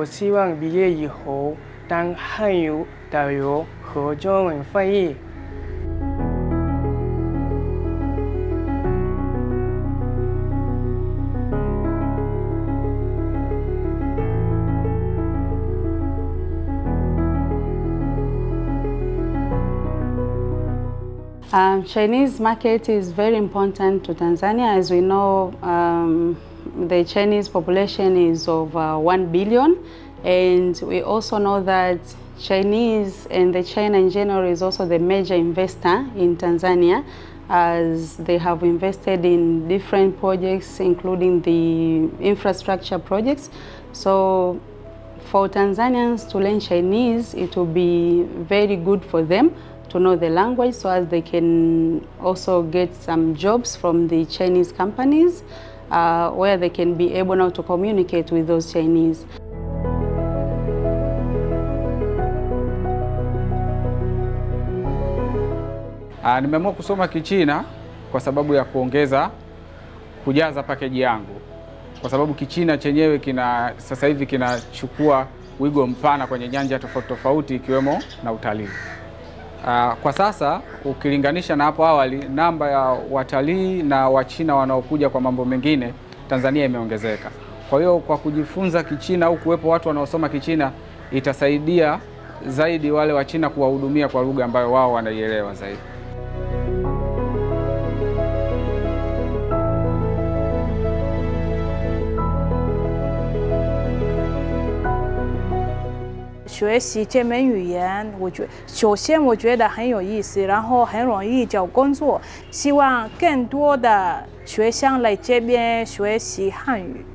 我希望毕业以后当汉语导游和中文翻译。Chinese market is very important to Tanzania. As we know, the Chinese population is over 1 billion, and we also know that Chinese and the China in general is also the major investor in Tanzania, as they have invested in different projects, including the infrastructure projects. So for Tanzanians to learn Chinese, it will be very good for them to know the language, so as they can also get some jobs from the Chinese companies where they can be able now to communicate with those Chinese. Nimeamua kusoma Kichina kwa sababu ya kujaza package yangu, kwa sababu Kichina chenyewe sasa hivi kinachukua wigo mpana kwenye nyanja tofauti tofauti ikiwemo na utalii. Kwa sasa ukilinganisha na hapo awali, namba ya watalii na Wachina wanaokuja kwa mambo mengine Tanzania imeongezeka. Kwa hiyo kwa kujifunza Kichina au kuwepo watu wanaosoma Kichina itasaidia zaidi wale Wachina kuwahudumia kwa lugha ambayo wao wanaielewa zaidi. 学习这门语言，首先我觉得很有意思，然后很容易找工作。希望更多的学生来这边学习汉语。